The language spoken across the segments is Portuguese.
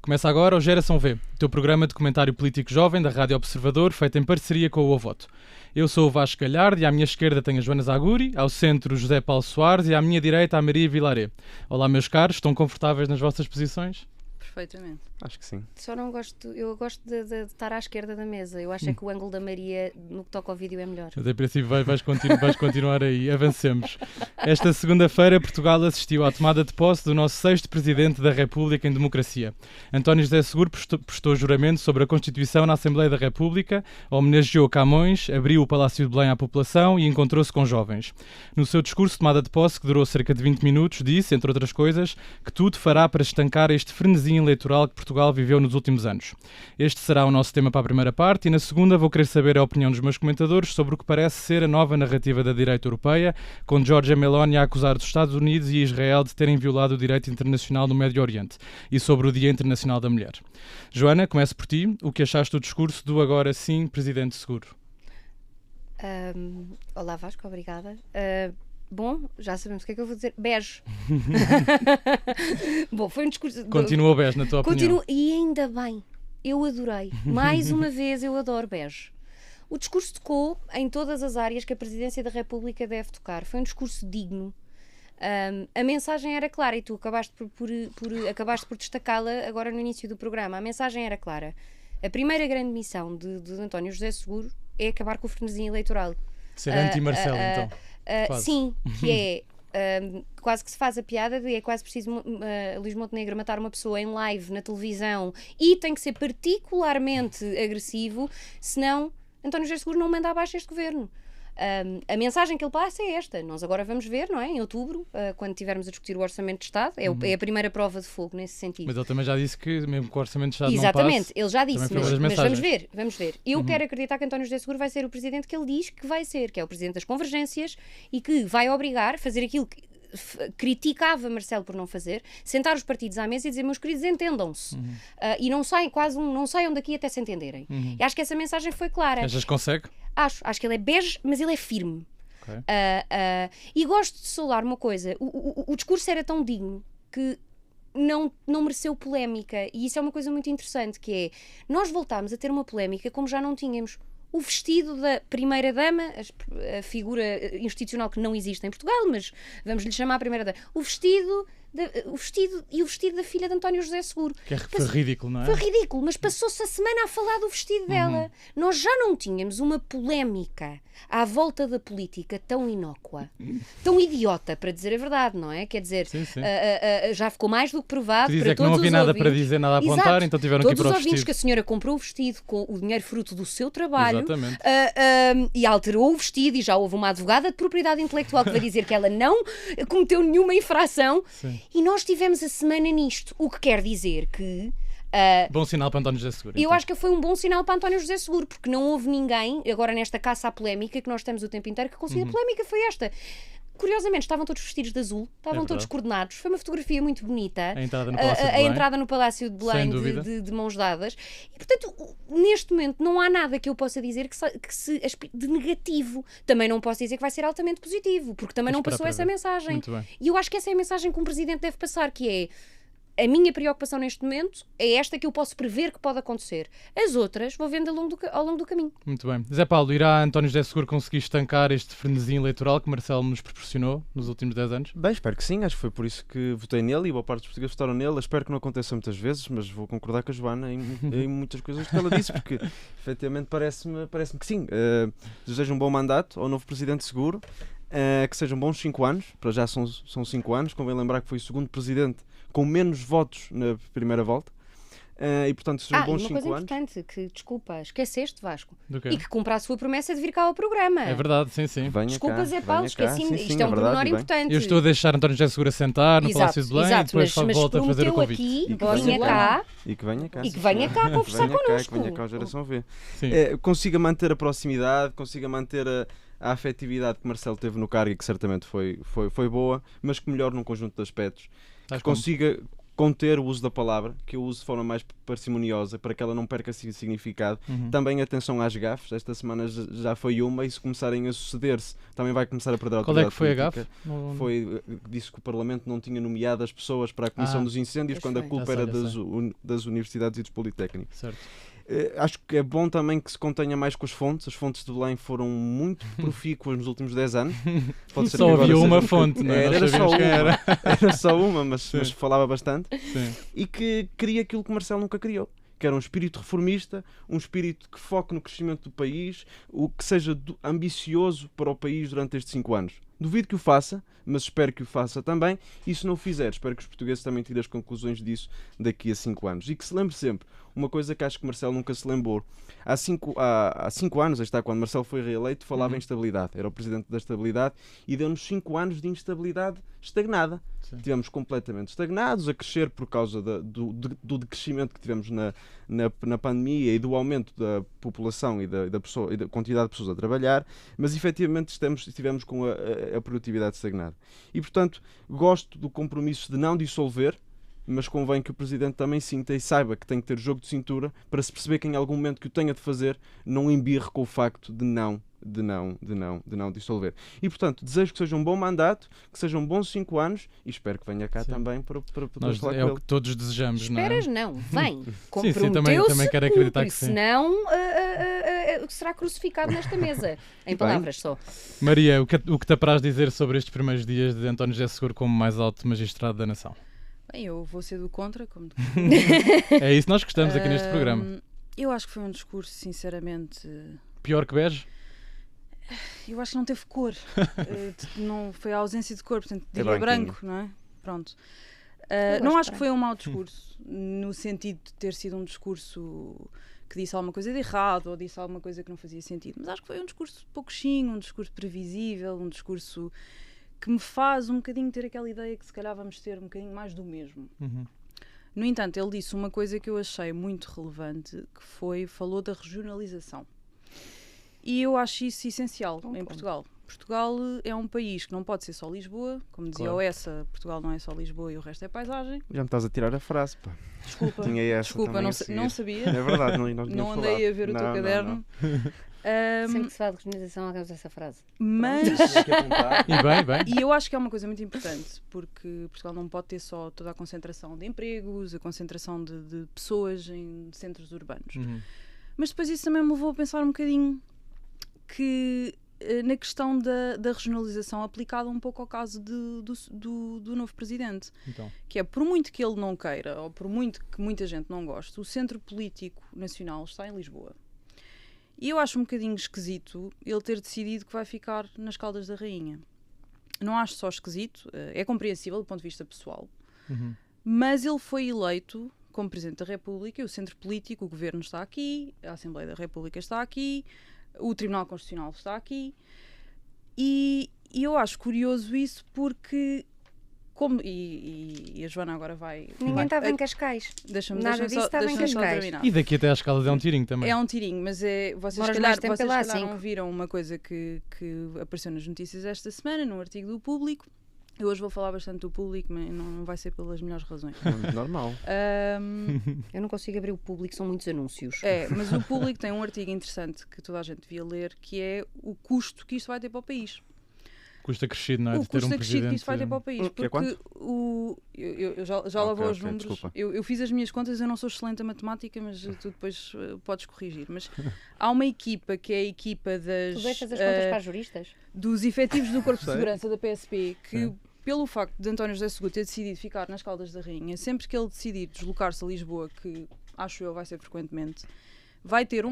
Começa agora o Geração V, o teu programa de comentário político jovem da Rádio Observador, feito em parceria com o Ovoto. Eu sou o Vasco Galhardo e à minha esquerda tenho a Joana Zaguri, ao centro o José Paulo Soares e à minha direita a Maria Vilaré. Olá, meus caros, estão confortáveis nas vossas posições? Perfeitamente. Acho que sim. Só não gosto, eu gosto de estar à esquerda da mesa. Eu acho que o ângulo da Maria no que toca ao vídeo é melhor. Mas em princípio vais continuar aí. Avancemos. Esta segunda-feira Portugal assistiu à tomada de posse do nosso 6º Presidente da República em democracia. António José Seguro prestou juramento sobre a Constituição na Assembleia da República, homenageou Camões, abriu o Palácio de Belém à população e encontrou-se com jovens. No seu discurso de tomada de posse, que durou cerca de 20 minutos, disse, entre outras coisas, que tudo fará para estancar este frenesim eleitoral que Portugal viveu nos últimos anos. Este será o nosso tema para a primeira parte e na segunda vou querer saber a opinião dos meus comentadores sobre o que parece ser a nova narrativa da direita europeia, com Giorgia Meloni a acusar os Estados Unidos e Israel de terem violado o direito internacional no Médio Oriente e sobre o Dia Internacional da Mulher. Joana, começo por ti. O que achaste do discurso do agora sim Presidente Seguro? Olá Vasco, obrigada. Bom, já sabemos o que é que eu vou dizer. Beijo. Bom, foi um discurso... Continua o beijo, na tua opinião. E ainda bem. Eu adorei. Mais uma vez, eu adoro beijo. O discurso tocou em todas as áreas que a Presidência da República deve tocar. Foi um discurso digno. A mensagem era clara e tu acabaste por destacá-la agora no início do programa. A mensagem era clara. A primeira grande missão de António José Seguro é acabar com o frenesim eleitoral. Ser anti-Marcelo, então. Sim, que é quase que se faz a piada de é quase preciso Luís Montenegro matar uma pessoa em live na televisão e tem que ser particularmente agressivo, senão António José Seguro não manda abaixo este governo. A mensagem que ele passa é esta. Nós agora vamos ver, não é? Em outubro, quando estivermos a discutir o Orçamento de Estado, é a primeira prova de fogo nesse sentido. Mas ele também já disse que mesmo que o Orçamento de Estado Exatamente, não passe... ele já disse, mas vamos ver. Eu quero acreditar que António José Seguro vai ser o Presidente que ele diz que vai ser, que é o Presidente das Convergências e que vai obrigar a fazer aquilo que criticava Marcelo por não fazer, sentar os partidos à mesa e dizer, meus queridos, entendam-se. E não saiam daqui até se entenderem. E acho que essa mensagem foi clara. Achas que consegue? Acho que ele é bege, mas ele é firme. Okay. E gosto de saudar uma coisa. O discurso era tão digno que não mereceu polémica. E isso é uma coisa muito interessante, que é, nós voltámos a ter uma polémica como já não tínhamos. O vestido da primeira-dama, a figura institucional que não existe em Portugal, mas vamos lhe chamar a primeira-dama. O vestido da filha de António José Seguro. Foi ridículo, não é? Foi ridículo, mas passou-se a semana a falar do vestido dela. Nós já não tínhamos uma polémica à volta da política tão inócua, tão idiota, para dizer a verdade, não é? Quer dizer, sim. Já ficou mais do que provado para todos os ouvintes. Que não havia nada para dizer, nada a apontar, exato. Então tiveram que ir para o Todos os ouvintes vestido. Que a senhora comprou o vestido com o dinheiro fruto do seu trabalho. Exatamente. E alterou o vestido e já houve uma advogada de propriedade intelectual que vai dizer que ela não cometeu nenhuma infração. Sim. E nós tivemos a semana nisto, o que quer dizer que... bom sinal para António José Seguro. Eu acho que foi um bom sinal para António José Seguro, porque não houve ninguém, agora nesta caça à polémica, que nós estamos o tempo inteiro, que consiga a polémica foi esta. Curiosamente, estavam todos vestidos de azul, estavam todos coordenados, foi uma fotografia muito bonita. A entrada no Palácio de Belém. A entrada no Palácio de Belém de mãos dadas. E, portanto, neste momento não há nada que eu possa dizer de negativo. Também não posso dizer que vai ser altamente positivo, porque também não passou essa mensagem. Muito bem. E eu acho que essa é a mensagem que um Presidente deve passar, que é... A minha preocupação neste momento é esta que eu posso prever que pode acontecer. As outras vou vendo ao longo do caminho. Muito bem. Zé Paulo, irá António José Seguro conseguir estancar este frenesim eleitoral que Marcelo nos proporcionou nos últimos 10 anos? Bem, espero que sim. Acho que foi por isso que votei nele e boa parte dos portugueses votaram nele. Espero que não aconteça muitas vezes, mas vou concordar com a Joana em muitas coisas que ela disse, porque efetivamente parece-me que sim. Desejo um bom mandato ao novo Presidente Seguro, que sejam bons 5 anos. Para já são 5 anos. Convém lembrar que foi o segundo Presidente com menos votos na primeira volta. E portanto sejam bons 5 anos. Uma coisa importante, que desculpa, esqueceste, Vasco, do quê? E que cumpra a sua promessa de vir cá ao programa. É verdade, sim. Desculpa, Zé Paulo, esqueci-me. Isto sim, é um pormenor importante. Eu estou a deixar António José Seguro sentar no Palácio de Belém e depois volta a fazer o convite. E que venha cá conversar connosco. Que venha cá à Geração V. Consiga manter a proximidade, consiga manter a afetividade que Marcelo teve no cargo e que certamente foi boa, mas que melhor num conjunto de aspectos. Que consiga conter o uso da palavra, que eu uso de forma mais parcimoniosa, para que ela não perca significado. Também atenção às gafes, esta semana já foi uma, e se começarem a suceder-se, também vai começar a perder a Qual é autoridade que foi a política. gafe? Foi, disse que o Parlamento não tinha nomeado as pessoas para a Comissão dos Incêndios, pois quando a foi. culpa Já era sei. das universidades e dos politécnicos. Certo. Acho que é bom também que se contenha mais com as fontes. As fontes de Belém foram muito profícuas nos últimos 10 anos. Pode ser Só que agora havia seja uma um fonte, não é? Nós Era só sabíamos quem uma. era. Era só uma, mas falava bastante. Sim. E que queria aquilo que Marcelo nunca criou, que era um espírito reformista, um espírito que foque no crescimento do país, o que seja ambicioso para o país durante estes 5 anos. Duvido que o faça, mas espero que o faça também, e se não o fizer, espero que os portugueses também tirem as conclusões disso daqui a 5 anos. E que se lembre sempre, uma coisa que acho que Marcelo nunca se lembrou, há 5 anos, aí está, quando Marcelo foi reeleito, falava em estabilidade, era o presidente da estabilidade, e deu-nos 5 anos de instabilidade estagnada. Sim. Tivemos completamente estagnados, a crescer por causa do decrescimento que tivemos na pandemia e do aumento da população e da quantidade de pessoas a trabalhar, mas efetivamente estivemos com a produtividade estagnada. E, portanto, gosto do compromisso de não dissolver, mas convém que o Presidente também sinta e saiba que tem que ter jogo de cintura para se perceber que em algum momento que o tenha de fazer, não embirre com o facto de não dissolver. E, portanto, desejo que seja um bom mandato, que sejam bons 5 anos, e espero que venha cá também para poder falar É com o ele. que todos desejamos, não é? Esperas? Não, vem. Sim, também Comprometeu-se, quero acreditar cumpre, que sim. senão será crucificado nesta mesa. Em palavras só. Maria, o que te apraz dizer sobre estes primeiros dias de António José Seguro como mais alto magistrado da nação? Bem, eu vou ser do contra, como É isso que nós gostamos aqui neste programa. Eu acho que foi um discurso, sinceramente, Pior que bege? eu acho que não teve cor. Não foi a ausência de cor, portanto É diria branquinho. branco, não é? Pronto. Eu Não gosto acho que foi um mau discurso, no sentido de ter sido um discurso que disse alguma coisa de errado ou disse alguma coisa que não fazia sentido, mas acho que foi um discurso pouquinho, um discurso previsível, um discurso que me faz um bocadinho ter aquela ideia que se calhar vamos ter um bocadinho mais do mesmo. No entanto, ele disse uma coisa que eu achei muito relevante, que falou da regionalização. E eu acho isso essencial em Portugal. Portugal é um país que não pode ser só Lisboa, como dizia o Essa, Portugal não é só Lisboa e o resto é paisagem. Já me estás a tirar a frase, pá. Desculpa, Tinha essa desculpa, também não, a seguir. não sabia. É verdade, nós Não andei a ver o teu caderno. Sempre que se fala de organização, alguém essa frase. Mas, E bem. e eu acho que é uma coisa muito importante, porque Portugal não pode ter só toda a concentração de empregos, a concentração de pessoas em centros urbanos. Mas depois isso também me levou a pensar um bocadinho que na questão da regionalização aplicada um pouco ao caso do novo presidente. Então. Que é, por muito que ele não queira, ou por muito que muita gente não goste, o centro político nacional está em Lisboa. E eu acho um bocadinho esquisito ele ter decidido que vai ficar nas Caldas da Rainha. Não acho só esquisito, é compreensível do ponto de vista pessoal, mas ele foi eleito como Presidente da República e o centro político, o Governo está aqui, a Assembleia da República está aqui, o Tribunal Constitucional está aqui, e eu acho curioso isso porque... E a Joana agora vai... Ninguém estava em Cascais. Deixa-me disso estava em só Cascais. terminar. E daqui até às escalas é um tirinho também. É um tirinho, mas vocês se Moras calhar, mais tempo vocês, lá, se calhar cinco. não viram uma coisa que apareceu nas notícias esta semana, num artigo do Público. Eu hoje vou falar bastante do Público, mas não vai ser pelas melhores razões. Normal. Eu não consigo abrir o Público, são muitos anúncios. Mas o Público tem um artigo interessante que toda a gente devia ler, que é o custo que isto vai ter para o país. Custa crescido, não é? O De ter custo um acrescido que presidente. isto vai ter para o país. Que é Porque quanto? eu já lá vou aos ok, números. desculpa. Eu fiz as minhas contas, eu não sou excelente a matemática, mas tu depois podes corrigir. Mas há uma equipa que é a equipa Tu deixas as contas para as juristas? dos efetivos do Corpo de Sei. Segurança da PSP, que Sim. pelo facto de António José Seguro ter decidido ficar nas Caldas da Rainha, sempre que ele decidir deslocar-se a Lisboa, que acho eu vai ser frequentemente, vai ter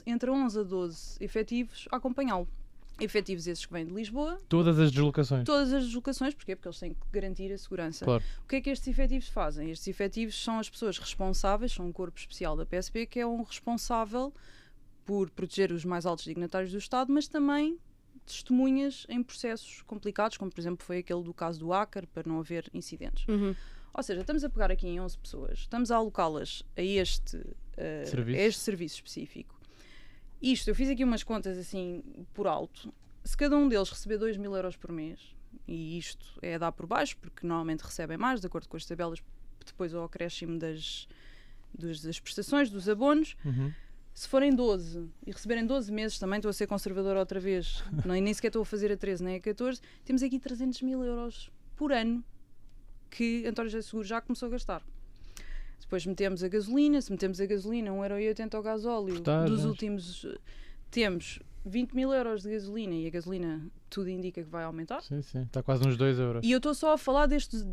entre 11 a 12 efetivos a acompanhá-lo. Efetivos esses que vêm de Lisboa, Todas as deslocações. todas as deslocações, porquê? Porque eles têm que garantir a segurança. Claro. O que é que estes efetivos fazem? Estes efetivos são as pessoas responsáveis, são um corpo especial da PSP, que é um responsável por proteger os mais altos dignatários do Estado, mas também testemunhas em processos complicados, como por exemplo foi aquele do caso do Ácar, para não haver incidentes. Ou seja, estamos a pegar aqui em 11 pessoas, estamos a alocá-las a este serviço específico. Eu fiz aqui umas contas assim por alto. Se cada um deles receber 2.000 euros por mês, e isto é a dar por baixo, porque normalmente recebem mais, de acordo com as tabelas depois ao acréscimo das prestações, dos abonos. Se forem 12 e receberem 12 meses, também estou a ser conservadora outra vez, nem sequer estou a fazer a 13 nem a 14, temos aqui 300 mil euros por ano que António José Seguro já começou a gastar. Depois metemos a gasolina, se metemos a gasolina 1,80€ ao gasóleo, dos últimos temos 20 mil euros de gasolina e a gasolina tudo indica que vai aumentar. Sim, está quase uns 2€. E eu estou só a falar destas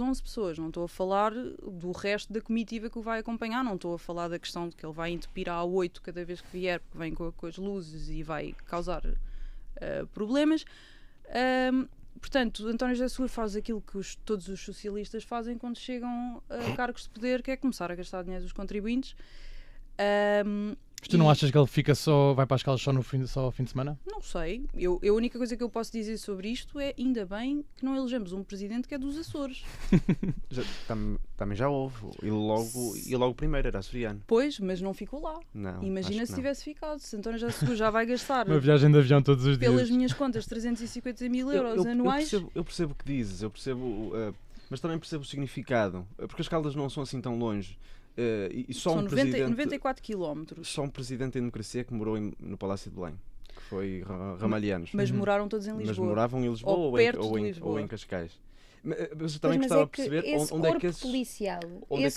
11 pessoas, não estou a falar do resto da comitiva que o vai acompanhar, não estou a falar da questão de que ele vai entupir a A8 cada vez que vier, porque vem com as luzes e vai causar problemas. Portanto, António José Seguro faz aquilo que todos os socialistas fazem quando chegam a cargos de poder, que é começar a gastar dinheiro dos contribuintes. Mas tu não achas que ele vai para as escalas só ao fim de semana? Não sei. A única coisa que eu posso dizer sobre isto é, ainda bem que não elegemos um presidente que é dos Açores. Também já houve. E logo primeiro era açoriano. Pois, mas não ficou lá. Não, Imagina se tivesse ficado. Se António José Seguro já vai gastar Uma viagem de avião todos os dias. pelas minhas contas 350 mil euros anuais. Eu percebo o que dizes, mas também percebo o significado. Porque as Caldas não são assim tão longe. E só São um presidente, 94 quilómetros. Só um presidente em democracia que morou no Palácio de Belém, que foi Ramalhianos. Mas moraram todos em Lisboa. Mas moravam em Lisboa ou em Cascais. Mas eu também gostava de perceber onde é que esse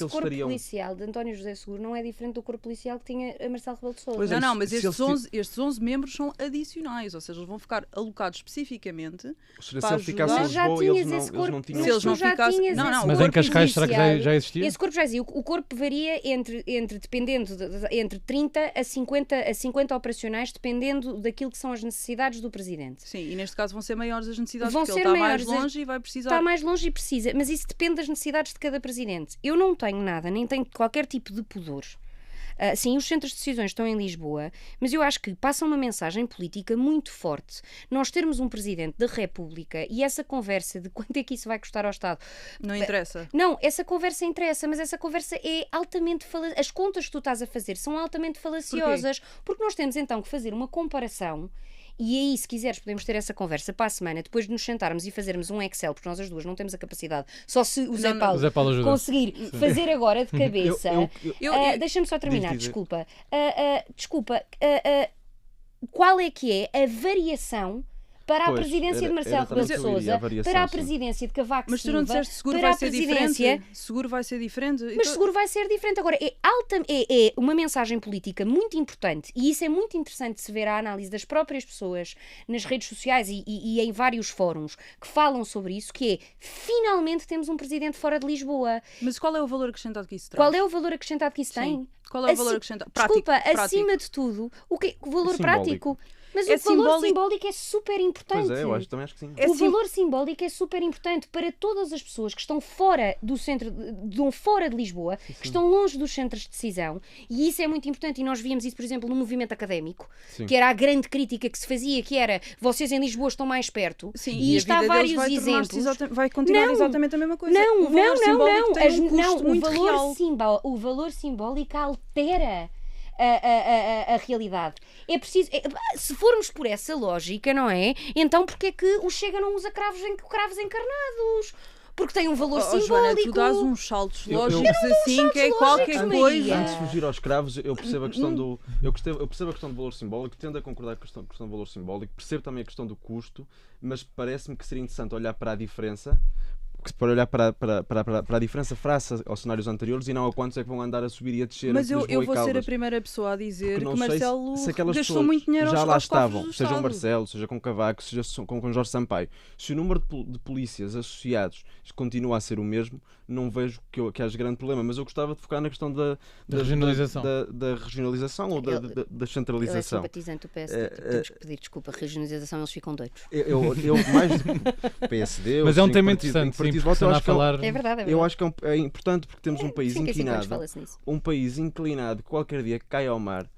corpo policial de António José Seguro não é diferente do corpo policial que tinha a Marcelo Rebelo de Sousa. Não, mas estes 11 membros são adicionais, ou seja, eles vão ficar alocados especificamente se ele ficasse em Lisboa, eles não tinham... Se eles não ficassem... Mas em Cascais será que já existia? Esse corpo já existia. O corpo varia entre 30 a 50 operacionais, dependendo daquilo que são as necessidades do Presidente. Sim, e neste caso vão ser maiores as necessidades, porque ele está mais longe e vai precisar... Está mais longe e precisa, mas isso depende das necessidades de cada presidente. Eu não tenho nada, nem tenho qualquer tipo de pudor. Sim, os centros de decisões estão em Lisboa, mas eu acho que passa uma mensagem política muito forte. Nós termos um Presidente da República e essa conversa de quanto é que isso vai custar ao Estado... Não interessa. Não, essa conversa interessa, mas essa conversa é altamente... As contas que tu estás a fazer são altamente falaciosas, porque nós temos então que fazer uma comparação. E aí, se quiseres, podemos ter essa conversa para a semana, depois de nos sentarmos e fazermos um Excel, porque nós as duas não temos a capacidade, só se o Zé Paulo conseguir fazer agora de cabeça. Deixa-me só terminar, desculpa. Qual é que é a variação para a presidência de Marcelo Rebelo de Sousa, para a presidência de Cavaco Silva, mas tu não disseste seguro vai ser diferente? Seguro vai ser diferente? Mas seguro vai ser diferente. Agora, é uma mensagem política muito importante e isso é muito interessante de se ver a análise das próprias pessoas nas redes sociais e em vários fóruns que falam sobre isso, que é, finalmente temos um presidente fora de Lisboa. Mas qual é o valor acrescentado que isso traz? Qual é o valor acrescentado que isso tem? Qual é o valor acrescentado? Prático. Desculpa, acima de tudo, o valor prático... Mas o valor simbólico é super importante. Pois é, também acho que sim. O valor simbólico é super importante para todas as pessoas que estão fora do centro, fora de Lisboa, que estão longe dos centros de decisão, e isso é muito importante. E nós víamos isso, por exemplo, no movimento académico, que era a grande crítica que se fazia, que era vocês em Lisboa estão mais perto. Sim, e isto há vários exemplos. Vai continuar exatamente a mesma coisa. Não. O valor simbólico altera a realidade. É preciso, se formos por essa lógica, não é? Então porque é que o Chega não usa cravos encarnados? Porque tem um valor simbólico. Joana, tu dás uns saltos lógicos assim que é qualquer coisa. Antes de fugir aos cravos, eu percebo a questão do valor simbólico, tendo a concordar com a questão do valor simbólico, percebo também a questão do custo, mas parece-me que seria interessante olhar para a diferença, para olhar para a diferença face aos cenários anteriores e não a quantos é que vão andar a subir e a descer. Mas eu vou ser a primeira pessoa a dizer que Marcelo gastou muito dinheiro já aos lá estavam, do seja o Estado. Marcelo, seja com Cavaco, seja com Jorge Sampaio. Se o número de polícias associados continua a ser o mesmo, não vejo que haja grande problema, mas eu gostava de focar na questão da regionalização ou da centralização. Eu é simpatizante do PSD, temos que pedir desculpa. Regionalização, eles ficam doidos. Eu mais do PSD... Mas é um tema interessante, sim, porque eu acho que é verdade. Eu acho que é importante porque temos um país inclinado, um país inclinado que qualquer dia cai ao mar.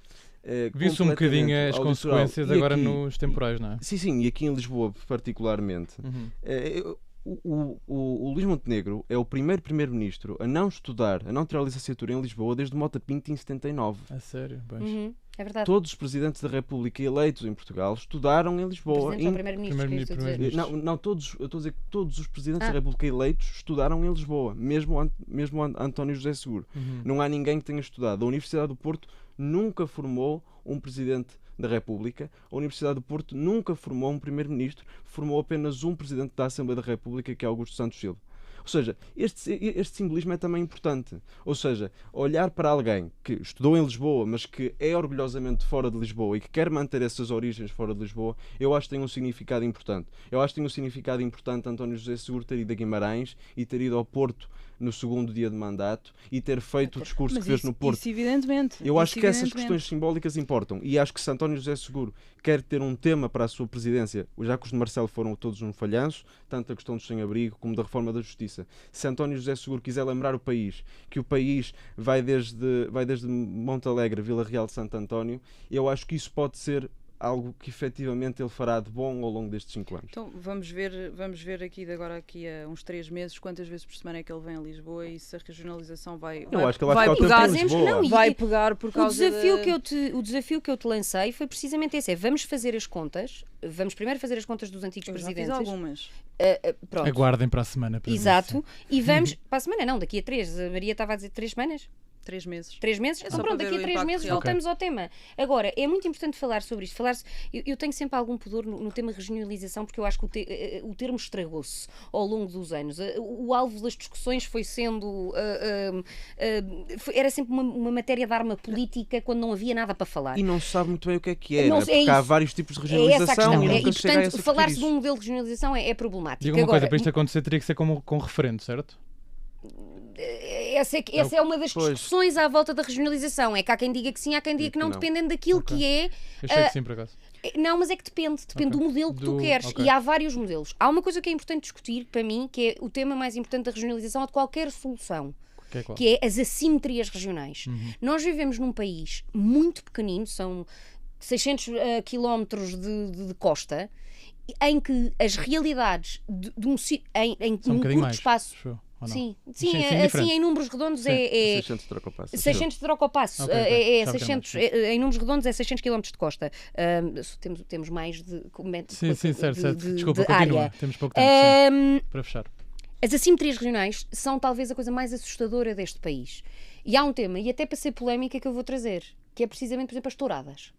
Viu-se um bocadinho as consequências agora nos temporais, não é? Sim, e aqui em Lisboa particularmente. o Luís Montenegro é o primeiro primeiro-ministro a não estudar, a não tirar a licenciatura em Lisboa desde Mota Pinto em 79. A sério? Pois. É verdade. Todos os presidentes da República eleitos em Portugal estudaram em Lisboa. Presidente ou primeiro-ministro, que estou a dizer. Primeiro-ministro. Não, todos, eu estou a dizer que todos os presidentes da República eleitos estudaram em Lisboa, mesmo António José Seguro. Não há ninguém que tenha estudado. A Universidade do Porto nunca formou um presidente da República, a Universidade do Porto nunca formou um primeiro-ministro, formou apenas um presidente da Assembleia da República, que é Augusto Santos Silva. Ou seja, este simbolismo é também importante. Ou seja, olhar para alguém que estudou em Lisboa, mas que é orgulhosamente fora de Lisboa e que quer manter essas origens fora de Lisboa, eu acho que tem um significado importante. Eu acho que tem um significado importante António José Seguro ter ido a Guimarães e ter ido ao Porto no segundo dia de mandato e ter feito o discurso que fez no Porto. Isso evidentemente. Eu acho que essas questões simbólicas importam e acho que se António José Seguro quer ter um tema para a sua presidência, já que os de Marcelo foram todos um falhanço, tanto a questão do sem-abrigo como da reforma da justiça, se António José Seguro quiser lembrar o país, que o país vai desde Monte Alegre, Vila Real de Santo António, eu acho que isso pode ser algo que efetivamente ele fará de bom ao longo destes 5 anos. Então vamos ver aqui a uns 3 meses quantas vezes por semana é que ele vem a Lisboa e se a regionalização vai Eu acho que ele vai ficar o pegar, tempo em Lisboa. não, vai pegar por O causa desafio que eu te lancei foi precisamente esse: vamos fazer as contas, vamos primeiro fazer as contas dos antigos Eu já presidentes. fiz algumas. Pronto. Aguardem para a semana. Para Exato. E vamos, para a semana não, daqui a 3. A Maria estava a dizer 3 semanas? 3 meses. 3 meses? Então Só pronto, para ver daqui a o 3 impacto meses real. voltamos ao tema. Agora, é muito importante falar sobre isto. Eu tenho sempre algum pudor no tema regionalização, porque eu acho que o termo estragou-se ao longo dos anos. O alvo das discussões foi sendo... era sempre uma matéria de arma política quando não havia nada para falar. E não se sabe muito bem o que é, Não, né? Porque há vários tipos de É essa a regionalização questão. e nunca E, se chega a portanto, essa falar-se de que um modelo de regionalização é problemático. Diga uma Agora, coisa, para isto acontecer teria que ser com referendo, certo? essa é uma das discussões à volta da regionalização. É que há quem diga que sim, há quem diga que não, dependendo daquilo que é. Eu achei que sim, por acaso. Não, mas é que depende do modelo que tu queres. ok. E há vários modelos. Há uma coisa que é importante discutir, para mim, que é o tema mais importante da regionalização ou de qualquer solução, Que é qual? que é as assimetrias regionais. Nós vivemos num país muito pequenino, são 600 quilómetros de costa, em que as realidades de um São um num bocadinho curto mais. espaço. acho eu, ou não? Sim, diferente. assim em números redondos Sim. é 600 de troca ao passo. 600 de troca ao passo. Ok, É sabe que é 600, mais, em números redondos é 600 km de costa. Temos mais de Sim, certo. de Desculpa, continua. área. Temos pouco tempo sim, para fechar. As assimetrias regionais são talvez a coisa mais assustadora deste país. E há um tema, e até para ser polémica, que eu vou trazer, que é precisamente, por exemplo, as touradas.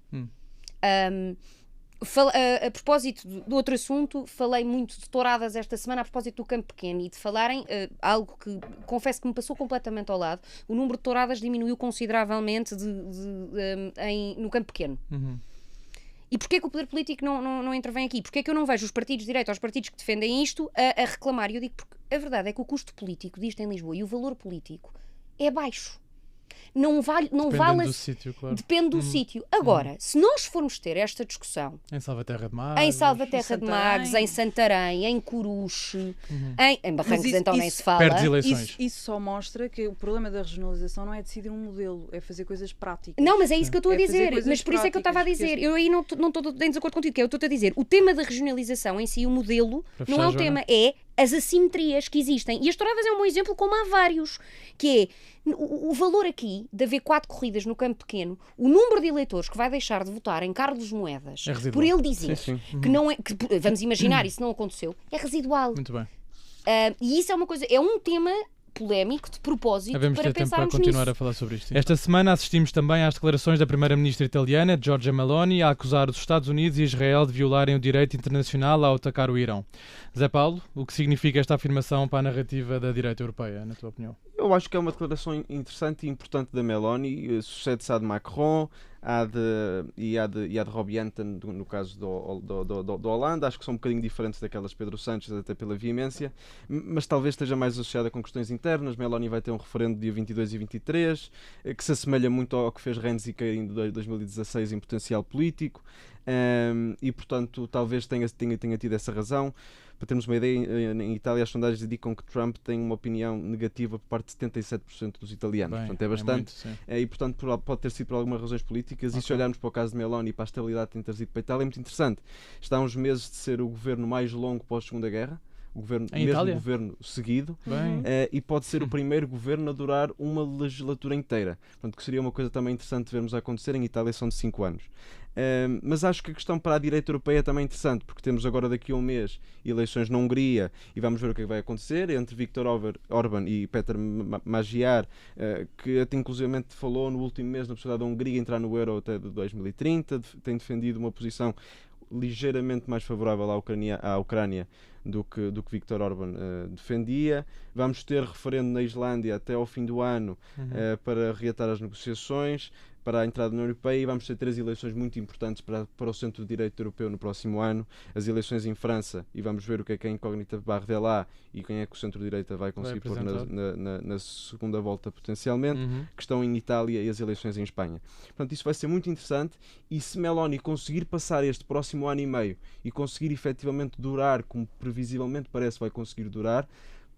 A propósito do outro assunto, falei muito de touradas esta semana a propósito do Campo Pequeno e de falarem algo que confesso que me passou completamente ao lado. O número de touradas diminuiu consideravelmente no Campo Pequeno. E porquê que o poder político não intervém aqui? Porquê que eu não vejo os partidos de direita, os partidos que defendem isto, a reclamar? E eu digo porque a verdade é que o custo político disto em Lisboa e o valor político é baixo. Não vale do sítio, claro. Depende do sítio. Agora, se nós formos ter esta discussão Em Salvaterra de Magos. em Salvaterra de Santarém. Magos, em Santarém, em Coruche, em Barrancos, Mas então nem isso se fala. Perto das eleições. Isso só mostra que o problema da regionalização não é decidir um modelo, é fazer coisas práticas. Não, mas é isso que eu estou a É fazer dizer. coisas Mas por isso é que eu estava a práticas, dizer. porque Eu aí não estou em desacordo contigo, que eu estou a dizer. O tema da regionalização em si, o modelo, Para não fechar, é o Joana. tema, é as assimetrias que existem. E as touradas é um bom exemplo, como há vários, que é o valor aqui de haver 4 corridas no Campo Pequeno, o número de eleitores que vai deixar de votar em Carlos Moedas, É residual. por ele dizer Sim. que não é, que, vamos imaginar, isso não aconteceu, é residual. Muito bem. E isso é uma coisa, é um tema polémico de propósito Devemos para ter tempo para pensarmos continuar nisso. a falar sobre isto. Esta semana assistimos também às declarações da primeira-ministra italiana, Giorgia Meloni, a acusar os Estados Unidos e Israel de violarem o direito internacional ao atacar o Irão. Zé Paulo, o que significa esta afirmação para a narrativa da direita europeia, na tua opinião? Eu acho que é uma declaração interessante e importante da Meloni, sucede-se à de Macron, à de Robbie Anton, no caso do Holanda. Acho que são um bocadinho diferentes daquelas de Pedro Sánchez, até pela veemência, mas talvez esteja mais associada com questões internas. Meloni vai ter um referendo dia 22 e 23, que se assemelha muito ao que fez Renzi em 2016 em potencial político, e portanto talvez tenha tido essa razão. Para termos uma ideia, em Itália as sondagens indicam que Trump tem uma opinião negativa por parte de 77% dos italianos. Bem, Portanto, é bastante. muito, sim. E portanto pode ter sido por algumas razões políticas. E se olharmos para o caso de Meloni e para a estabilidade que tem trazido para a Itália, é muito interessante. Está há uns meses de ser o governo mais longo pós-Segunda Guerra. Itália? governo seguido. Bem. E pode ser o primeiro governo a durar uma legislatura inteira. Portanto, que seria uma coisa também interessante vermos acontecer. Em Itália são de 5 anos. Mas acho que a questão para a direita europeia é também interessante, porque temos agora daqui a um mês eleições na Hungria e vamos ver o que é que vai acontecer entre Viktor Orbán e Péter Magyar, que até inclusivamente falou no último mês na possibilidade da Hungria entrar no euro até de 2030, tem defendido uma posição ligeiramente mais favorável à Ucrânia do que Viktor Orbán defendia. Vamos ter referendo na Islândia até ao fim do ano para reatar as negociações para a entrada na União Europeia, e vamos ter 3 eleições muito importantes para o centro-direita europeu no próximo ano. As eleições em França, e vamos ver o que é a incógnita Bardella e quem é que o centro-direita vai conseguir pôr na segunda volta potencialmente, que estão em Itália, e as eleições em Espanha. Portanto, isso vai ser muito interessante, e se Meloni conseguir passar este próximo ano e meio e conseguir efetivamente durar, como previsivelmente parece vai conseguir durar,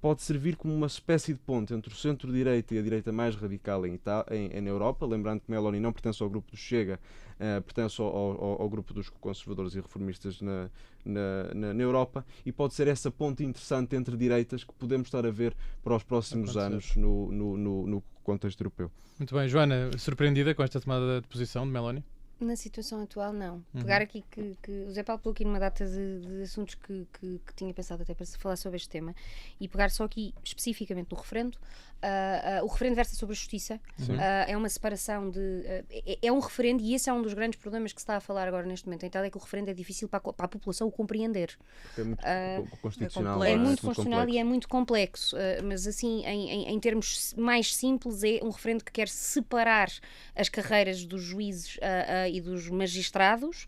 pode servir como uma espécie de ponte entre o centro-direita e a direita mais radical na Europa, lembrando que Meloni não pertence ao grupo do Chega, pertence ao grupo dos conservadores e reformistas na Europa, e pode ser essa ponte interessante entre direitas que podemos estar a ver para os próximos anos no contexto europeu. Muito bem. Joana, surpreendida com esta tomada de posição de Meloni? Na situação atual, não. Pegar aqui que o Zé Paulo pegou aqui numa data de assuntos que tinha pensado até para falar sobre este tema, e pegar só aqui especificamente no referendo. O referendo versa sobre a justiça. É uma separação de... é um referendo, e esse é um dos grandes problemas que se está a falar agora neste momento em Itália, é que o referendo é difícil para a população o compreender. Porque é muito constitucional. É muito constitucional e é muito complexo. Mas assim, em termos mais simples, é um referendo que quer separar as carreiras dos juízes e dos magistrados,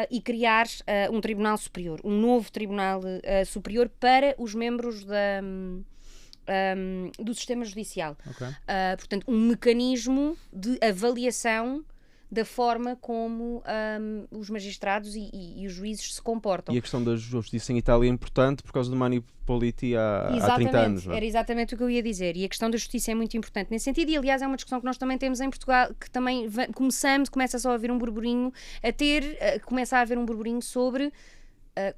e criar um tribunal superior, um novo tribunal superior para os membros do sistema judicial. Portanto, um mecanismo de avaliação da forma como os magistrados e os juízes se comportam. E a questão da justiça em Itália é importante por causa do Mani Politi há 30 anos. Era exatamente o que eu ia dizer. E a questão da justiça é muito importante nesse sentido. E, aliás, é uma discussão que nós também temos em Portugal, que também começa só a haver um burburinho, começa a haver um burburinho sobre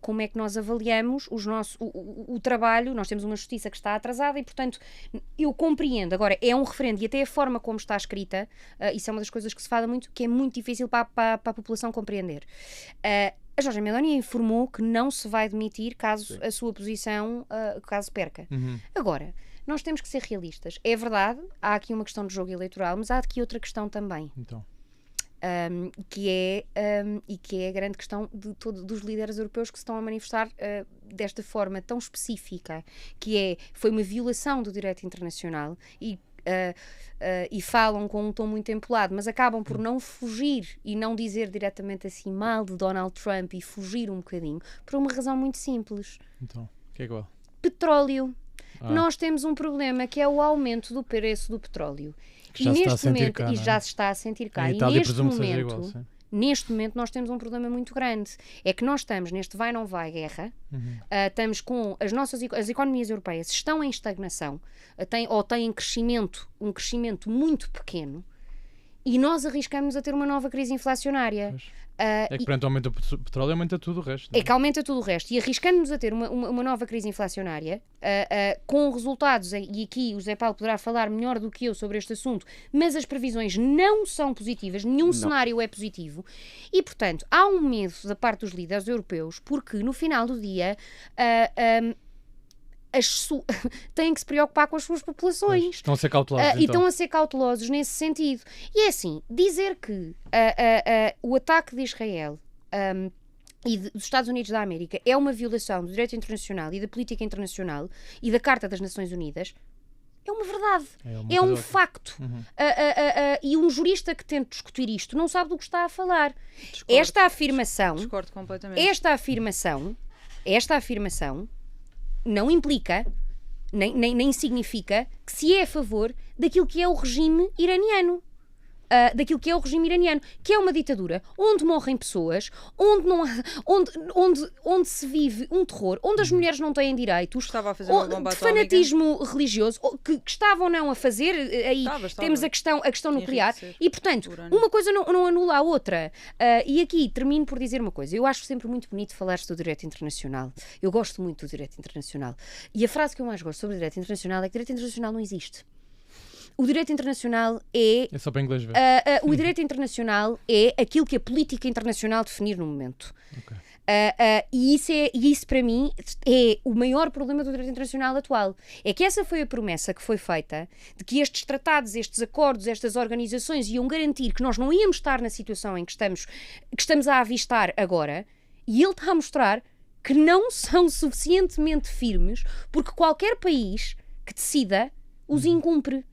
como é que nós avaliamos o trabalho. Nós temos uma justiça que está atrasada e, portanto, eu compreendo. Agora, é um referendo, e até a forma como está escrita, isso é uma das coisas que se fala muito, que é muito difícil para a população compreender. A Giorgia Meloni informou que não se vai demitir caso a sua posição, caso perca. Agora, nós temos que ser realistas. É verdade, há aqui uma questão de jogo eleitoral, mas há aqui outra questão também. Então. Que é a grande questão dos líderes europeus que se estão a manifestar desta forma tão específica, que foi uma violação do direito internacional, e falam com um tom muito empolado, mas acabam por não fugir e não dizer diretamente assim mal de Donald Trump, e fugir um bocadinho, por uma razão muito simples. Então, o que é igual? Petróleo. Nós temos um problema, que é o aumento do preço do petróleo. Que já se está a sentir cá, e já se está a sentir cá. Em Itália, presumo que seja igual, sim. Neste momento nós temos um problema muito grande. É que nós estamos neste vai não vai guerra, estamos com as economias europeias estão em estagnação, têm um crescimento muito pequeno, e nós arriscamos a ter uma nova crise inflacionária. É que perante o aumento do petróleo aumenta tudo o resto. É que aumenta tudo o resto, e arriscamos-nos a ter uma nova crise inflacionária, com resultados, e aqui o Zé Paulo poderá falar melhor do que eu sobre este assunto, mas as previsões não são positivas, nenhum cenário é positivo, e portanto há um medo da parte dos líderes europeus, porque no final do dia têm que se preocupar com as suas populações. Estão a ser cautelosos. E estão a ser cautelosos nesse sentido. E é assim, dizer que o ataque de Israel e dos Estados Unidos da América é uma violação do direito internacional e da política internacional e da Carta das Nações Unidas é uma verdade. É um facto. E um jurista que tenta discutir isto não sabe do que está a falar. Discordo completamente. Esta afirmação não implica, nem significa que se é a favor daquilo que é o regime iraniano. daquilo que é o regime iraniano, que é uma ditadura onde morrem pessoas, onde se vive um terror, onde as mulheres não têm direitos, Estava a fazer uma bomba de atómica. fanatismo religioso, que estavam ou não a fazer, aí Estava. temos a questão nuclear, Enriquecer e portanto, urânio. uma coisa não anula a outra. E aqui termino por dizer uma coisa, eu acho sempre muito bonito falar-se do direito internacional, eu gosto muito do direito internacional, e a frase que eu mais gosto sobre o direito internacional é que o direito internacional não existe. O direito internacional é... É só para inglês ver. o direito internacional é aquilo que a política internacional definir no momento. Ok. E isso para mim é o maior problema do direito internacional atual. É que essa foi a promessa que foi feita de que estes tratados, estes acordos, estas organizações iam garantir que nós não íamos estar na situação em que estamos a avistar agora, e ele está a mostrar que não são suficientemente firmes porque qualquer país que decida os incumpre.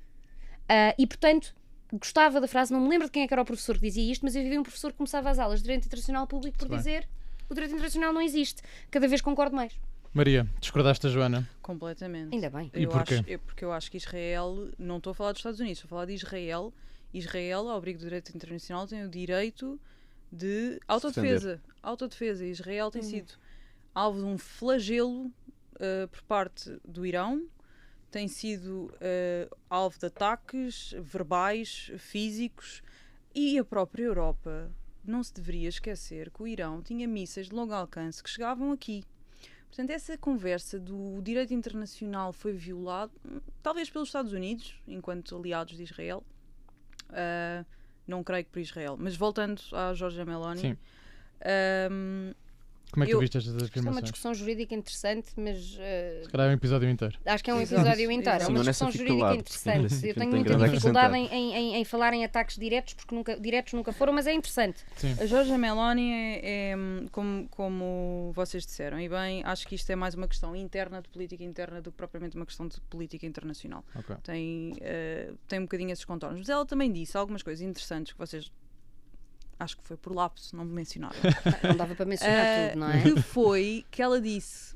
E portanto, gostava da frase, não me lembro de quem é que era o professor que dizia isto, mas eu vi um professor que começava as aulas de Direito Internacional Público por dizer o Direito Internacional não existe. Cada vez concordo mais. Maria, discordaste da Joana? Completamente. Ainda bem. E porquê? Porque eu acho que Israel, não estou a falar dos Estados Unidos, estou a falar de Israel. Israel, ao abrigo do direito internacional, tem o direito de autodefesa. Autodefesa. Israel tem sido alvo de um flagelo por parte do Irão, tem sido alvo de ataques verbais, físicos, e a própria Europa não se deveria esquecer que o Irão tinha mísseis de longo alcance que chegavam aqui. Portanto, essa conversa do direito internacional foi violado, talvez pelos Estados Unidos, enquanto aliados de Israel, não creio que por Israel, mas voltando à Giorgia Meloni. Sim. Como é que tu viste estas Isto é uma afirmações? discussão jurídica interessante, mas Se calhar é um episódio inteiro. acho que é um Exato. episódio inteiro. É Sim, uma eu discussão nessa fico jurídica calado, interessante. porque Eu tenho tenho muita grande dificuldade acrescentar. em falar em ataques diretos, porque diretos nunca foram, mas é interessante. Sim. A Giorgia Meloni é como vocês disseram, e bem, acho que isto é mais uma questão interna, de política interna, do que propriamente uma questão de política internacional. Ok. Tem um bocadinho esses contornos. Mas ela também disse algumas coisas interessantes que vocês, acho que foi por lapso, não me mencionaram. Não dava para mencionar tudo, não é? Que foi que ela disse: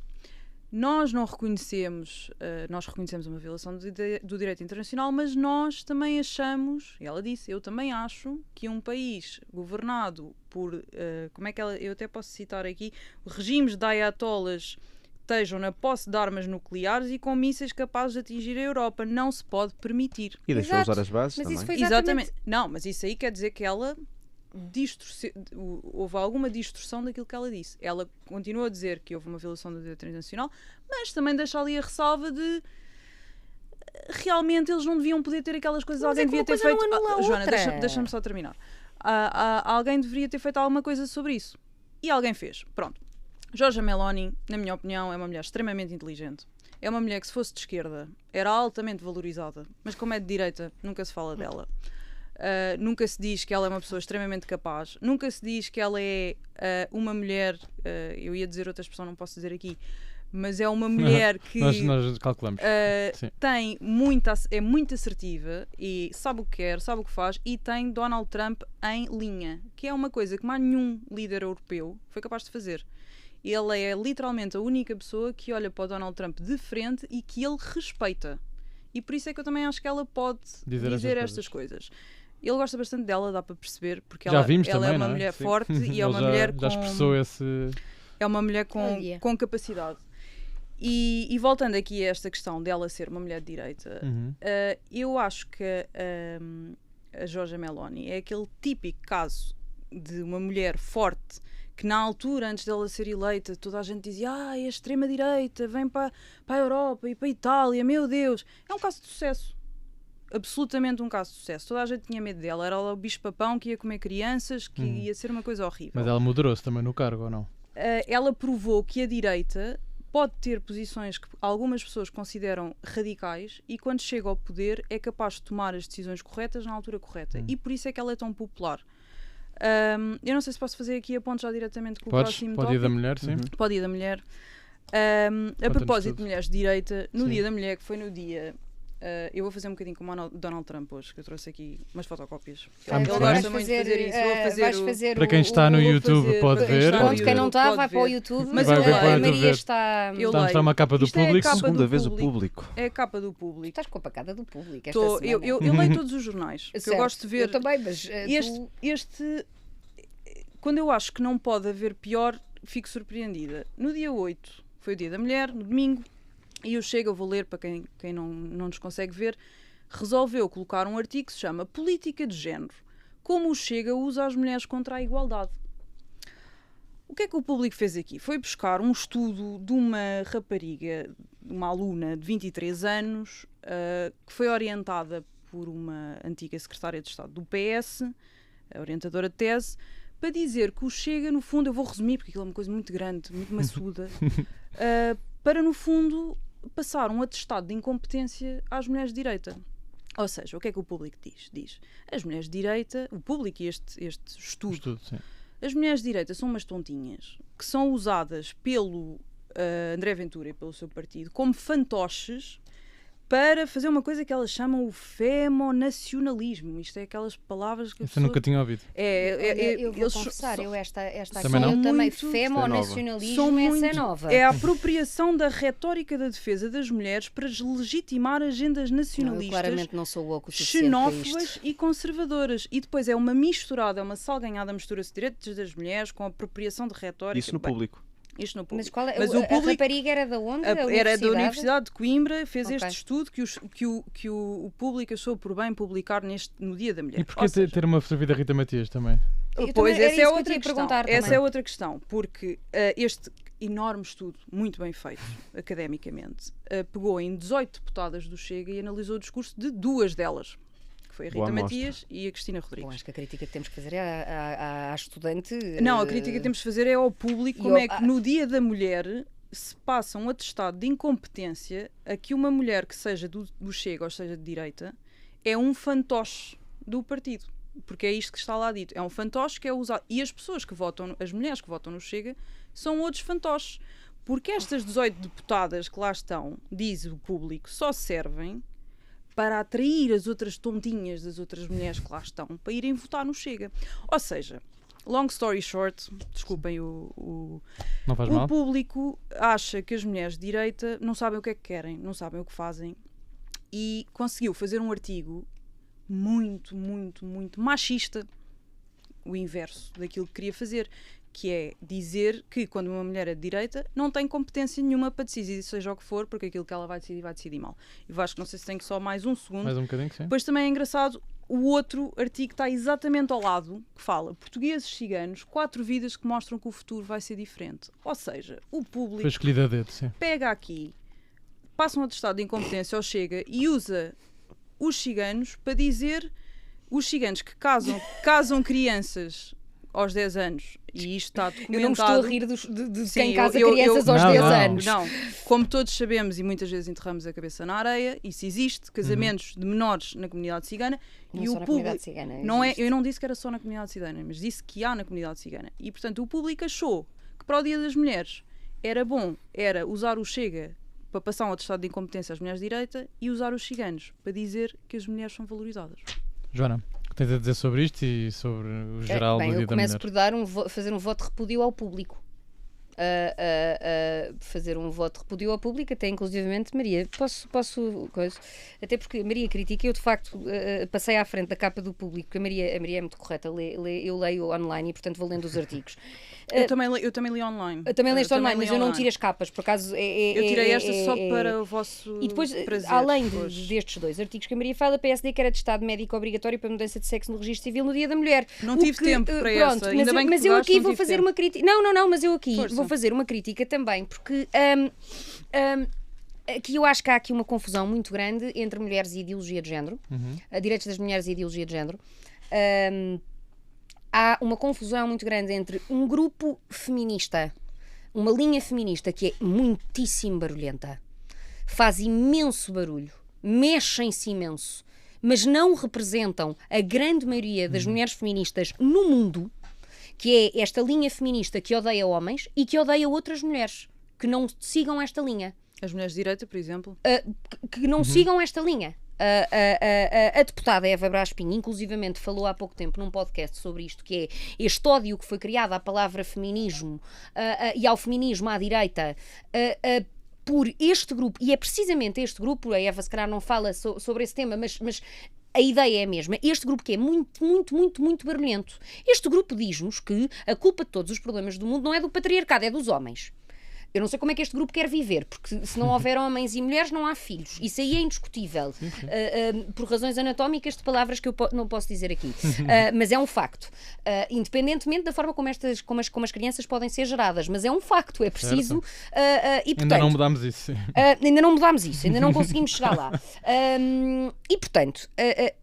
nós não reconhecemos, nós reconhecemos uma violação do direito internacional, mas nós também achamos, e ela disse, eu também acho que um país governado por, como é que ela, eu até posso citar aqui, regimes de ayatollahs estejam na posse de armas nucleares e com mísseis capazes de atingir a Europa, não se pode permitir. E deixou Exato. usar as bases Mas também. isso foi Exatamente. Não, mas isso aí quer dizer que ela houve alguma distorção daquilo que ela disse. Ela continua a dizer que houve uma violação do direito internacional, mas também deixa ali a ressalva de realmente eles não deviam poder ter aquelas coisas. Mas Alguém é que devia uma ter coisa feito. não anula a Joana, outra. deixa-me só terminar. Alguém deveria ter feito alguma coisa sobre isso. E alguém fez. Pronto. Giorgia Meloni, na minha opinião, é uma mulher extremamente inteligente. É uma mulher que, se fosse de esquerda, era altamente valorizada, mas como é de direita, nunca se fala dela. Nunca se diz que ela é uma pessoa extremamente capaz, nunca se diz que ela é uma mulher, eu ia dizer outra expressão, não posso dizer aqui, mas é uma mulher que Nós calculamos. Sim. é muito assertiva e sabe o que quer, sabe o que faz, e tem Donald Trump em linha, que é uma coisa que mais nenhum líder europeu foi capaz de fazer. Ele é literalmente a única pessoa que olha para o Donald Trump de frente e que ele respeita. E por isso é que eu também acho que ela pode dizer estas coisas. Ele gosta bastante dela, dá para perceber, porque Já ela vimos é também, uma não é? mulher Sim. forte e é Ele uma mulher já expressou esse... é uma mulher Olha. com capacidade. E voltando aqui a esta questão dela ser uma mulher de direita, eu acho que a Giorgia Meloni é aquele típico caso de uma mulher forte que na altura, antes dela ser eleita, toda a gente dizia é a extrema-direita, vem para a Europa e para a Itália, meu Deus. É um caso de sucesso. Absolutamente um caso de sucesso. Toda a gente tinha medo dela. Era o bicho-papão que ia comer crianças, que ia ser uma coisa horrível. Mas ela moderou-se também no cargo, ou não? Ela provou que a direita pode ter posições que algumas pessoas consideram radicais e quando chega ao poder é capaz de tomar as decisões corretas na altura correta. E por isso é que ela é tão popular. Eu não sei se posso fazer aqui a ponto já diretamente com o próximo pode tópico. ir da mulher, sim. Pode ir da mulher. A propósito de mulheres de direita, no Sim. Dia da Mulher, que foi no dia eu vou fazer um bocadinho como o Donald Trump hoje, que eu trouxe aqui umas fotocópias. Ah, muito Ele bem. gosta muito de fazer isso. Vou fazer vais o- fazer Para quem está no vou YouTube fazer- pode para quem ver. está no Pronto, quem não está, pode vai para o ver. YouTube. Mas Vai eu ver, leio. pode A Maria ver. está. Eu Está a mostrar leio. uma capa do Isto é a público. capa do Segunda vez o público. público. É a capa do público. Estás com a pacada do público esta Tô- eu, semana. eu leio todos os jornais. porque eu Certo, gosto de ver. Eu também, mas Este, quando eu acho que não pode haver pior, fico surpreendida. No dia 8, foi o dia da mulher, no domingo, e eu chego, eu vou ler para quem não nos consegue ver, resolveu colocar um artigo que se chama Política de Género. Como o Chega usa as mulheres contra a igualdade. O que é que o público fez aqui? Foi buscar um estudo de uma rapariga, uma aluna de 23 anos, que foi orientada por uma antiga secretária de Estado do PS, a orientadora de tese, para dizer que o Chega, no fundo, eu vou resumir porque aquilo é uma coisa muito grande, muito maçuda, para, no fundo, passar um atestado de incompetência às mulheres de direita. Ou seja, o que é que o público diz? Diz, as mulheres de direita, o público e este estudo, Sim. as mulheres de direita são umas tontinhas que são usadas pelo André Ventura e pelo seu partido como fantoches para fazer uma coisa que elas chamam o femonacionalismo. Isto é aquelas palavras que a Isso eu nunca pessoa... tinha ouvido. eu vou eles confessar, são- eu esta Também aqui, não? eu também, Muito- femonacionalismo, são essa é muito- nova. É a apropriação da retórica da defesa das mulheres para legitimar agendas Não, eu nacionalistas, claramente não sou woke o suficiente para isto. xenófobas e conservadoras. E depois é uma misturada, é uma salganhada mistura de direitos das mulheres com apropriação de retórica. Isso no Bem, público. isto no Mas público. qual é, Mas a, o público- a rapariga era da onde? Era da Universidade de Coimbra, fez Ok. este estudo que o público achou por bem publicar no Dia da Mulher. E porquê Ou seja, ter uma fotografia da Rita Matias também? Eu Pois, também- era essa isso é que eu outra te ia questão. perguntar Essa também. é outra questão, porque este enorme estudo, muito bem feito academicamente, pegou em 18 deputadas do Chega e analisou o discurso de duas delas, que foi a Boa Rita amostra. Matias e a Cristina Bom, Rodrigues. acho que a crítica que temos que fazer é à estudante. Não, a crítica que temos de fazer é ao público e como ao- é que no Dia da Mulher se passa um atestado de incompetência a que uma mulher que seja do Chega ou seja de direita é um fantoche do partido. Porque é isto que está lá dito. É um fantoche que é usado. E as pessoas que votam, as mulheres que votam no Chega, são outros fantoches. Porque estas 18 deputadas que lá estão, diz o público, só servem para atrair as outras tontinhas das outras mulheres que lá estão para irem votar no Chega. Ou seja, long story short, desculpem Não faz o mal? público acha que as mulheres de direita não sabem o que é que querem, não sabem o que fazem e conseguiu fazer um artigo muito, muito, muito machista, o inverso daquilo que queria fazer, que é dizer que quando uma mulher é de direita não tem competência nenhuma para decidir seja o que for, porque aquilo que ela vai decidir mal. E Vasco, não sei se tem só mais um segundo. Mais um bocadinho, sim. Depois também é engraçado, o outro artigo está exatamente ao lado, que fala portugueses ciganos, 4 vidas que mostram que o futuro vai ser diferente. Ou seja, o público Foi escolhido a dedo, sim. pega aqui, passa um atestado de incompetência ao Chega e usa os ciganos para dizer os ciganos que casam crianças aos 10 anos, e isto está documentado. Eu não me estou a rir de Sim, quem casa eu- crianças aos Não, 10 não. anos. Não, como todos sabemos e muitas vezes enterramos a cabeça na areia, isso existe, casamentos de menores na comunidade cigana Não e só o na público comunidade cigana. não é, existe. eu não disse que era só na comunidade cigana, mas disse que há na comunidade cigana. E portanto o público achou que para o Dia das Mulheres era bom, era usar o Chega para passar um atestado de incompetência às mulheres de direita e usar os ciganos para dizer que as mulheres são valorizadas. Joana, o que tens a dizer sobre isto e sobre o geral Bem, do Dia eu da começo Mulher? por dar fazer um voto de repúdio ao público. Fazer um voto de repúdio ao público, até inclusivamente Maria, posso coisa, até porque a Maria critica, eu de facto passei à frente da capa do público, porque a Maria é muito correta, eu leio online e portanto vou lendo os artigos. Eu também li online. Eu também leste online, li mas eu não tiro as capas, por acaso Eu tirei esta só para o vosso E depois, prazer. além hoje. destes dois artigos que a Maria fala, a PSD quer atestado médico obrigatório para mudança de sexo no registro civil no Dia da Mulher. Não O tive que, tempo para pronto, essa. Ainda bem que mas eu pegaste, aqui não vou tive fazer tempo. uma crítica. Não, mas eu aqui Força. vou fazer uma crítica também, porque aqui eu acho que há aqui uma confusão muito grande entre mulheres e ideologia de género, direitos das mulheres e ideologia de género. Há uma confusão muito grande entre um grupo feminista, uma linha feminista que é muitíssimo barulhenta, faz imenso barulho, mexem-se imenso, mas não representam a grande maioria das mulheres feministas no mundo, que é esta linha feminista que odeia homens e que odeia outras mulheres que não sigam esta linha. As mulheres de direita, por exemplo. Que não sigam esta linha. A deputada Eva Brás Pinho, inclusivamente, falou há pouco tempo num podcast sobre isto, que é este ódio que foi criado à palavra feminismo e ao feminismo à direita por este grupo, e é precisamente este grupo, a Eva se calhar não fala sobre esse tema, mas a ideia é a mesma. Este grupo que é muito barulhento. Este grupo diz-nos que a culpa de todos os problemas do mundo não é do patriarcado, é dos homens. Eu não sei como é que este grupo quer viver, porque se não houver homens e mulheres, não há filhos. Isso aí é indiscutível. Por razões anatómicas de palavras que eu não posso dizer aqui. Mas é um facto. Independentemente da forma como as crianças podem ser geradas. Mas é um facto, é preciso... e, portanto, ainda não mudámos isso. Ainda não mudámos isso, ainda não conseguimos chegar lá. E, portanto,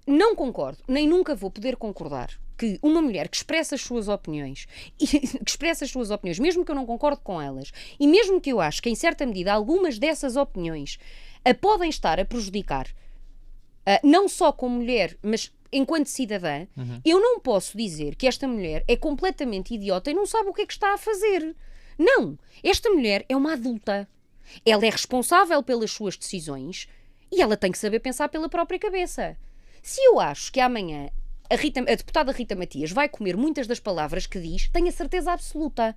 não concordo, nem nunca vou poder concordar que uma mulher que expressa as suas opiniões, mesmo que eu não concorde com elas, e mesmo que eu acho que, em certa medida, algumas dessas opiniões a podem estar a prejudicar, não só como mulher, mas enquanto cidadã, eu não posso dizer que esta mulher é completamente idiota e não sabe o que é que está a fazer. Não! Esta mulher é uma adulta. Ela é responsável pelas suas decisões e ela tem que saber pensar pela própria cabeça. Se eu acho que amanhã a deputada Rita Matias vai comer muitas das palavras que diz, tenho a certeza absoluta.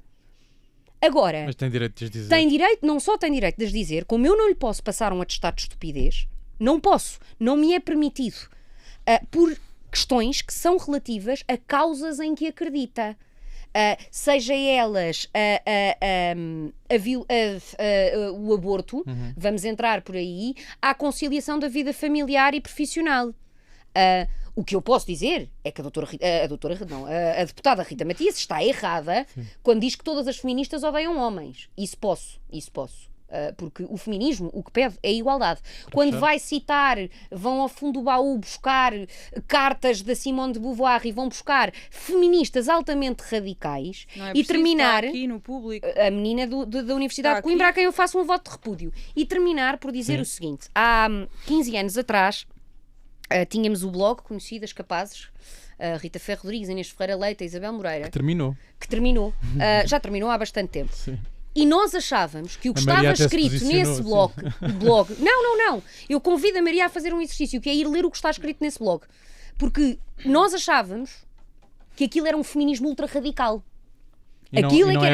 Agora, mas tem direito de as dizer. Tem direito, não só tem direito de as dizer, como eu não lhe posso passar um atestado de estupidez, não posso, não me é permitido, por questões que são relativas a causas em que acredita. Seja elas o aborto, vamos entrar por aí, à conciliação da vida familiar e profissional. O que eu posso dizer é que a deputada Rita Matias está errada quando diz que todas as feministas odeiam homens. Isso posso. Porque o feminismo o que pede é igualdade. Quando vai citar, vão ao fundo do baú buscar cartas da Simone de Beauvoir e vão buscar feministas altamente radicais e terminar aqui no público. A menina da Universidade de Coimbra, a quem eu faço um voto de repúdio, e terminar por dizer o seguinte: há 15 anos atrás tínhamos o blog Conhecidas Capazes, Rita Ferro Rodrigues, Inês Ferreira Leite, Isabel Moreira, que terminou. Já terminou há bastante tempo. Sim. E nós achávamos que o que estava escrito nesse blog... Não. Eu convido a Maria a fazer um exercício, que é ir ler o que está escrito nesse blog. Porque nós achávamos que aquilo era um feminismo ultra radical.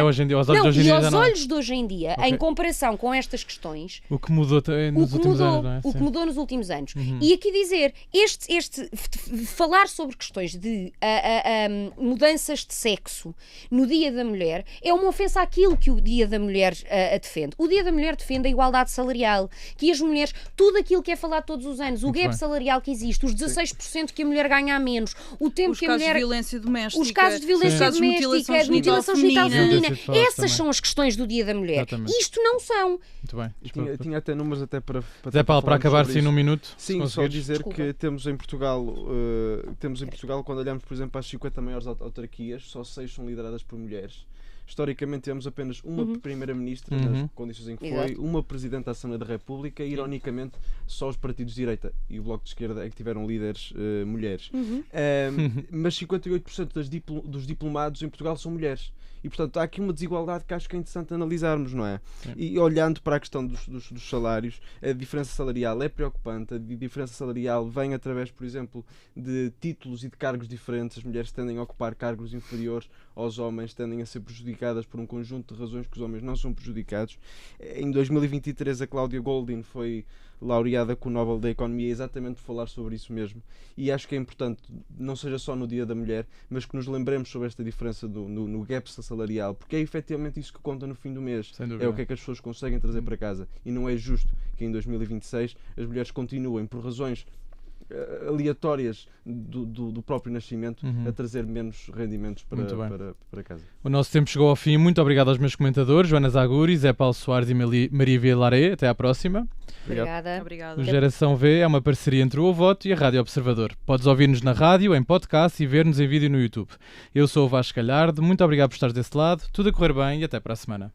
Hoje em dia, aos olhos de hoje em dia. Aos olhos de hoje em dia, em comparação com estas questões, o que mudou nos últimos anos, não é? O que mudou nos últimos anos. E aqui dizer, falar sobre questões de mudanças de sexo no Dia da Mulher é uma ofensa àquilo que o Dia da Mulher defende. O Dia da Mulher defende a igualdade salarial, que as mulheres, tudo aquilo que é falado todos os anos, o gap salarial que existe, os 16% que a mulher ganha a menos, o tempo que a mulher... Os casos de violência doméstica, de mutilação genital feminina. Essas também são as questões do Dia da Mulher. Exatamente. Isto não são. Muito bem. Tinha até números até para acabar sim num minuto. Sim, só dizer que temos em Portugal, quando olhamos, por exemplo, para as 50 maiores autarquias, só 6 são lideradas por mulheres. Historicamente temos apenas uma primeira-ministra, nas condições em que foi, uma presidente da Assembleia da República e, ironicamente, só os partidos de direita e o Bloco de Esquerda é que tiveram líderes mulheres. Mas 58% dos diplomados em Portugal são mulheres. E, portanto, há aqui uma desigualdade que acho que é interessante analisarmos, não é? E olhando para a questão dos salários, a diferença salarial é preocupante. A diferença salarial vem através, por exemplo, de títulos e de cargos diferentes. As mulheres tendem a ocupar cargos inferiores aos homens, tendem a ser prejudicadas por um conjunto de razões que os homens não são prejudicados. Em 2023, a Cláudia Goldin foi laureada com o Nobel da Economia exatamente por falar sobre isso mesmo, e acho que é importante, não seja só no Dia da Mulher, mas que nos lembremos sobre esta diferença no gap salarial, porque é efetivamente isso que conta no fim do mês, é o que é que as pessoas conseguem trazer para casa, e não é justo que em 2026 as mulheres continuem, por razões aleatórias do próprio nascimento, a trazer menos rendimentos para casa. O nosso tempo chegou ao fim. Muito obrigado aos meus comentadores, Joana Zaguri, Zé Paulo Soares e Maria Vilaré. Até à próxima. Obrigada. O Geração V é uma parceria entre o O Voto e a Rádio Observador. Podes ouvir-nos na rádio, em podcast e ver-nos em vídeo no YouTube. Eu sou o Vasco Galhardo. Muito obrigado por estares desse lado. Tudo a correr bem e até para a semana.